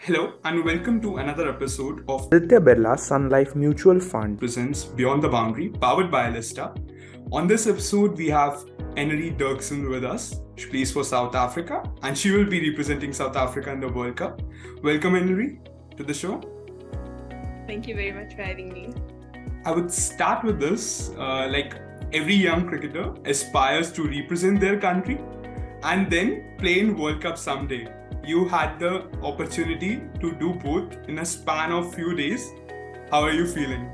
Hello and welcome to another episode of Aditya Birla Sun Life Mutual Fund presents Beyond the Boundary, powered by Alista. On this episode, we have Annerie Dercksen with us. She plays for South Africa and she will be representing South Africa in the World Cup. Welcome, Annerie, to the show. Thank you very much for having me. I would start with this. Like every young cricketer aspires to represent their country and then play in World Cup someday. You had the opportunity to do both in a span of few days. How are you feeling?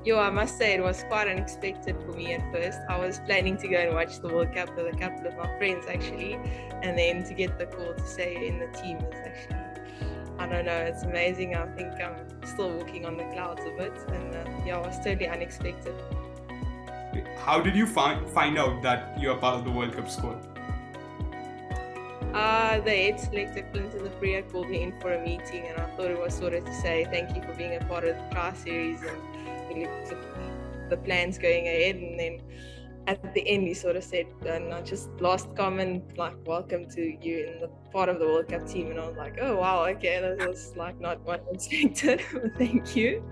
I must say it was quite unexpected for me at first. I was planning to go and watch the World Cup with a couple of my friends actually, and then to get the call to say you're in the team is actually, I don't know, it's amazing. I think I'm still walking on the clouds a bit, and it was totally unexpected. How did you find out that you are part of the World Cup squad? The head selector, Clinton the Priya, called me in for a meeting, and I thought it was sort of to say thank you for being a part of the tri-series and we looked at the plans going ahead, and then at the end he sort of said, and I just last comment like welcome to you in the part of the World Cup team, and I was like, oh wow, okay, that was like not what I expected. But thank you.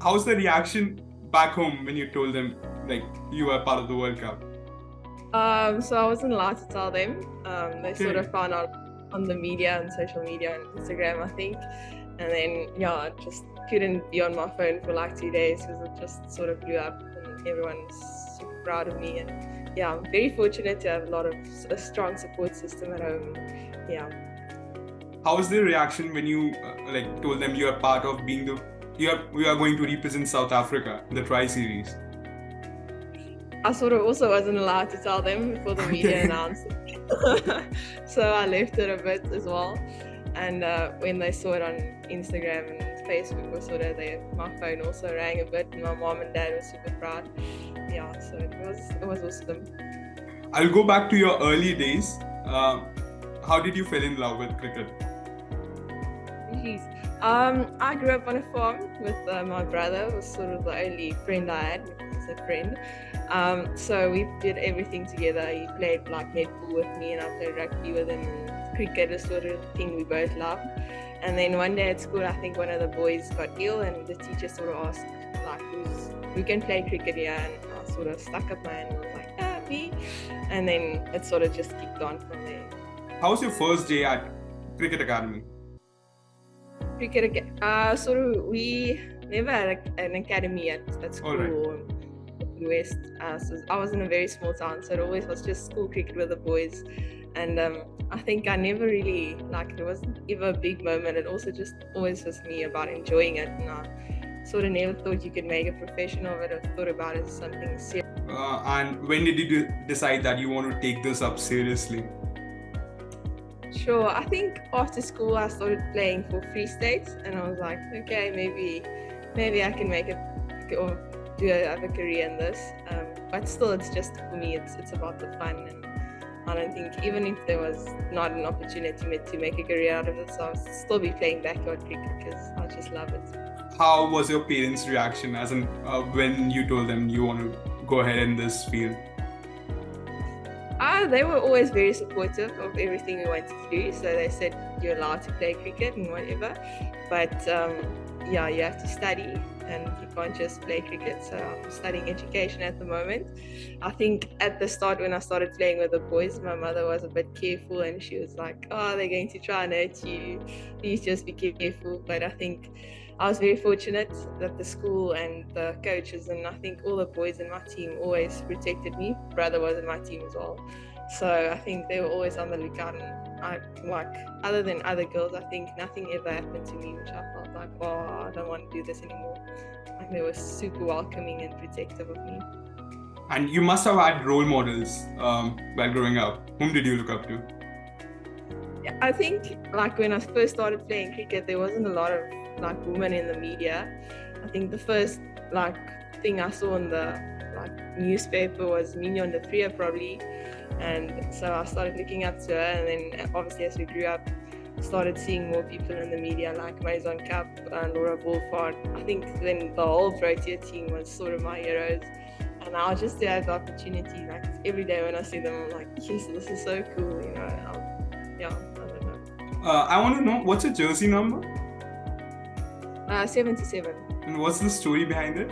How's the reaction back home when you told them like you were part of the World Cup? So I wasn't allowed to tell them. They Okay. sort of found out on the media and social media and Instagram, I think. And then, I just couldn't be on my phone for like 2 days because it just sort of blew up and everyone's super proud of me. And I'm very fortunate to have a strong support system at home. How was their reaction when you told them you are part of we are going to represent South Africa in the tri-series? I sort of also wasn't allowed to tell them before the media announced it. So I left it a bit as well. And when they saw it on Instagram and Facebook, my phone also rang a bit, and my mom and dad were super proud. So it was awesome. I'll go back to your early days. How did you fall in love with cricket? I grew up on a farm with my brother. It was sort of the only friend I had. As a friend. So we did everything together. He played like netball with me and I played rugby with him, and cricket is sort of thing we both loved. And then one day at school, I think one of the boys got ill and the teacher sort of asked like who can play cricket here, and I sort of stuck up my hand and was like, me. And then it sort of just kicked on from there. How was your first day at Cricket Academy? We never had an academy at school. Right. West. So I was in a very small town, so it always was just school cricket with the boys, and I think I never really it wasn't ever a big moment. It also just always was me about enjoying it, and I sort of never thought you could make a profession of it or thought about it as something serious. And when did you decide that you want to take this up seriously? Sure, I think after school I started playing for Free State, and I was like, okay, maybe I can make it or have a career in this, but still it's just for me it's about the fun, and I don't think even if there was not an opportunity to make a career out of it, so I'll still be playing backyard cricket because I just love it. How was your parents' reaction as in when you told them you want to go ahead in this field? They were always very supportive of everything we wanted to do, so they said you're allowed to play cricket and whatever, but you have to study and you can't just play cricket. So I'm studying education at the moment. I think at the start when I started playing with the boys, my mother was a bit careful and she was like, oh, they're going to try and hurt you, please just be careful. But I think I was very fortunate that the school and the coaches and I think all the boys in my team always protected me. Brother was in my team as well. So I think they were always on the lookout, and other than other girls, I think nothing ever happened to me which I felt like, oh, I don't want to do this anymore. Like they were super welcoming and protective of me. And you must have had role models while growing up. Whom did you look up to? Yeah, I think when I first started playing cricket, there wasn't a lot of women in the media. I think the first thing I saw in the newspaper was Mignon de Priya probably. And so I started looking up to her, and then obviously as we grew up, started seeing more people in the media like Maison Cup and Laura Wolfhard. I think then the whole Protea team was sort of my heroes, and now just to have the opportunity, every day when I see them, I'm like, yes, this is so cool, I don't know. I want to know, what's your jersey number? 77. And what's the story behind it?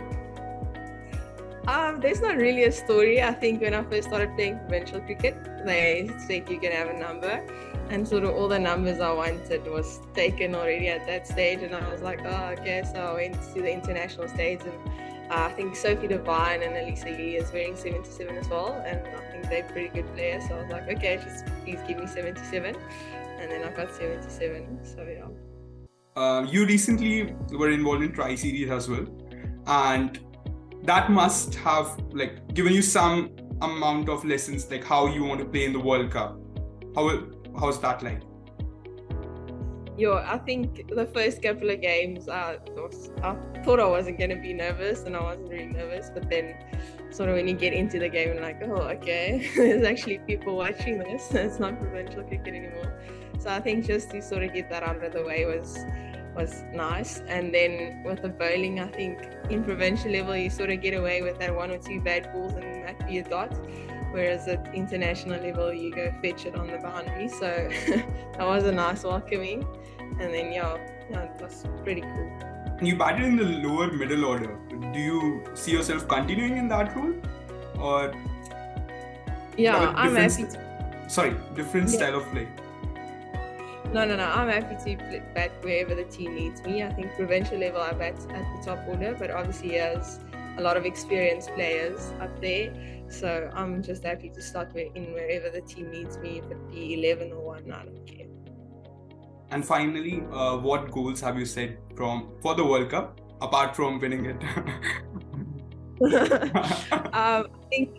There's not really a story. I think when I first started playing provincial cricket, they said you can have a number, and sort of all the numbers I wanted was taken already at that stage, and I was like, oh, okay. So I went to the international stage, and I think Sophie Devine and Elisa Lee is wearing 77 as well, and I think they're pretty good players. So I was like, okay, just please give me 77, and then I got 77. So yeah. You recently were involved in Tri-Series as well, and that must have like given you some amount of lessons, like how you want to play in the World Cup. How's that like? I think the first couple of games, I thought I wasn't going to be nervous, and I wasn't really nervous. But then, sort of when you get into the game, you're like, oh, okay, there's actually people watching this. It's not provincial cricket anymore. So I think just to sort of get that out of the way was nice. And then with the bowling, I think in provincial level, you sort of get away with that one or two bad balls and it might be a dot. Whereas at international level, you go fetch it on the boundary. So that was a nice welcoming. And then, yeah, it was pretty cool. You batted in the lower middle order. Do you see yourself continuing in that role? Or yeah, I'm happy different style of play? No, I'm happy to bat wherever the team needs me. I think provincial level I bat at the top order, but obviously there's a lot of experienced players up there. So I'm just happy to start in wherever the team needs me, if it be 11 or 1, I don't care. And finally, what goals have you set for the World Cup, apart from winning it? I think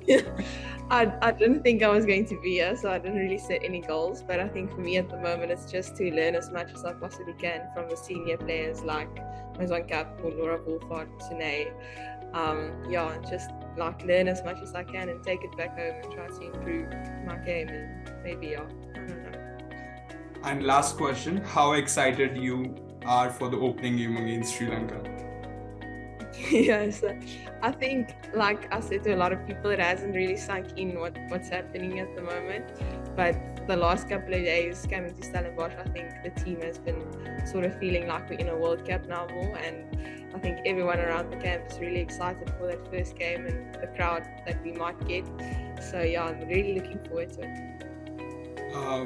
I didn't think I was going to be here, so I didn't really set any goals. But I think for me at the moment, it's just to learn as much as I possibly can from the senior players like Mazwan or Laura Wolford, Sune. Just like learn as much as I can and take it back home and try to improve my game, and maybe I don't know. And last question, how excited you are for the opening game against Sri Lanka? Yes, I think, like I said to a lot of people, it hasn't really sunk in what's happening at the moment. But the last couple of days coming to Stellenbosch, I think the team has been sort of feeling like we're in a World Cup now more, and I think everyone around the camp is really excited for that first game and the crowd that we might get. So yeah, I'm really looking forward to it.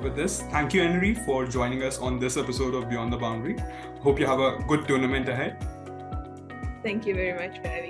With this, thank you, Annerie, for joining us on this episode of Beyond the Boundary. Hope you have a good tournament ahead. Thank you very much for having me.